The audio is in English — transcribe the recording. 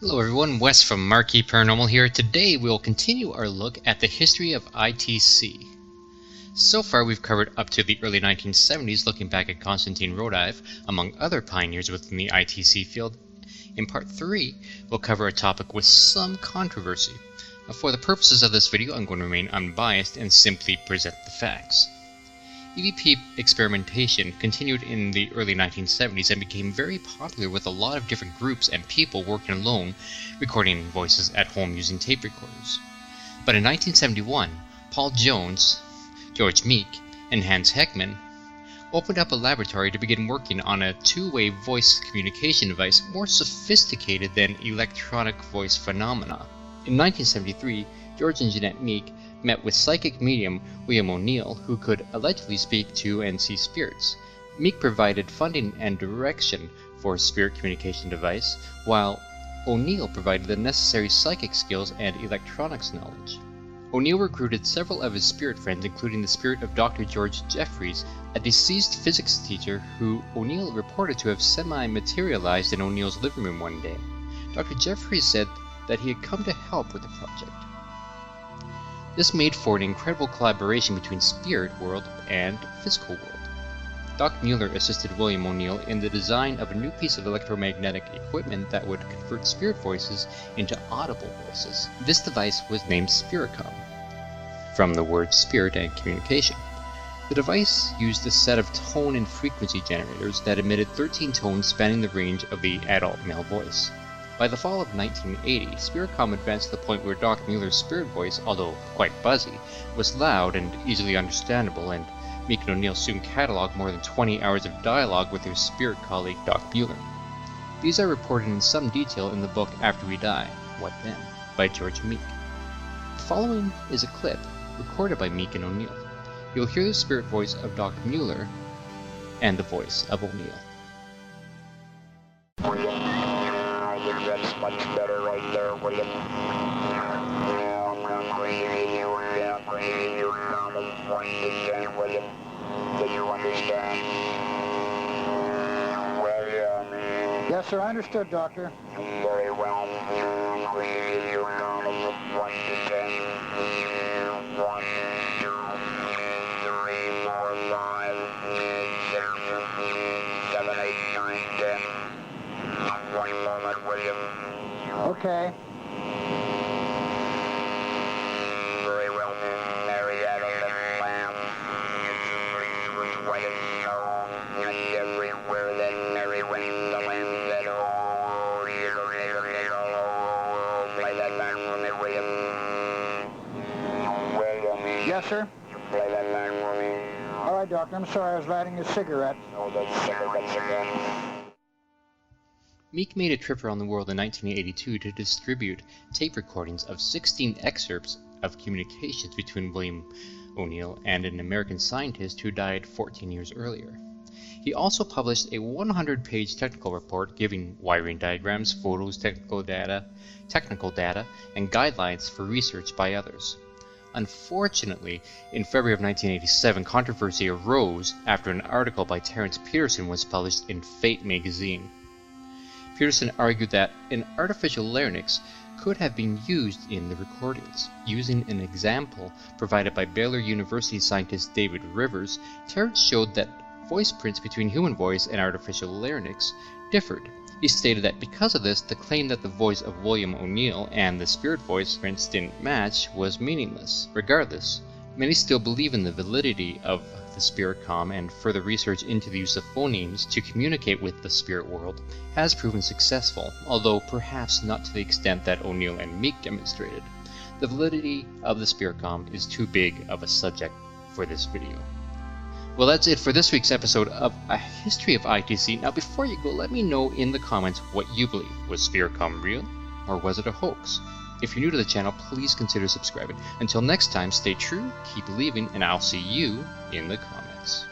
Hello everyone, Wes from Marquis Paranormal here. Today we will continue our look at the history of ITC. So far we've covered up to the early 1970s, looking back at Konstantin Rodive, among other pioneers within the ITC field. In part 3, we'll cover a topic with some controversy. Now, for the purposes of this video, I'm going to remain unbiased and simply present the facts. EVP experimentation continued in the early 1970s and became very popular with a lot of different groups and people working alone, recording voices at home using tape recorders. But in 1971, Paul Jones, George Meeks, and Hans Heckman opened up a laboratory to begin working on a two-way voice communication device more sophisticated than electronic voice phenomena. In 1973, George and Jeanette Meeks met with psychic medium William Oneil, who could allegedly speak to and see spirits. Meeks provided funding and direction for a spirit communication device, while Oneil provided the necessary psychic skills and electronics knowledge. Oneil recruited several of his spirit friends, including the spirit of Dr. George Jeffreys, a deceased physics teacher who Oneil reported to have semi-materialized in Oneil's living room one day. Dr. Jeffreys said that he had come to help with the project. This made for an incredible collaboration between spirit world and physical world. Doc Mueller assisted William Oneil in the design of a new piece of electromagnetic equipment that would convert spirit voices into audible voices. This device was named Spiricom, from the word spirit and communication. The device used a set of tone and frequency generators that emitted 13 tones spanning the range of the adult male voice. By the fall of 1980, Spiricom advanced to the point where Doc Mueller's spirit voice, although quite buzzy, was loud and easily understandable, and Meeks and Oneil soon cataloged more than 20 hours of dialogue with their spirit colleague Doc Mueller. These are reported in some detail in the book After We Die, What Then? By George Meeks. The following is a clip recorded by Meeks and Oneil. You'll hear the spirit voice of Doc Mueller and the voice of Oneil. That's much better right there, William. William. Did you understand? William. Yes, sir, I understood, Doctor. Very well. 1 to 10. 1, 2, 3, 4, 5, 6, 7, 8, 9, 10. 1 moment, William. Okay. Very well. Mary had a little lamb. Was white and snow, and everywhere that Mary went, the lamb said, "Oh, play that line for me, William." William. Yes, sir. Play that line for me. All right, Doctor, I'm sorry, I was lighting a cigarette. Oh, those cigarettes again. Meeks made a trip around the world in 1982 to distribute tape recordings of 16 excerpts of communications between William Oneil and an American scientist who died 14 years earlier. He also published a 100-page technical report giving wiring diagrams, photos, technical data, and guidelines for research by others. Unfortunately, in February of 1987, controversy arose after an article by Terence Peterson was published in Fate magazine. Peterson argued that an artificial larynx could have been used in the recordings. Using an example provided by Baylor University scientist David Rivers, Terence showed that voice prints between human voice and artificial larynx differed. He stated that because of this, the claim that the voice of William Oneil and the spirit voice prints didn't match was meaningless. Regardless, many still believe in the validity of the Spiricom, and further research into the use of phonemes to communicate with the spirit world has proven successful, although perhaps not to the extent that Oneil and Meeks demonstrated. The validity of the Spiricom is too big of a subject for this video. Well, that's it for this week's episode of A History of ITC. Now, before you go, let me know in the comments what you believe. Was Spiricom real, or was it a hoax? If you're new to the channel, please consider subscribing. Until next time, stay true, keep believing, and I'll see you in the comments.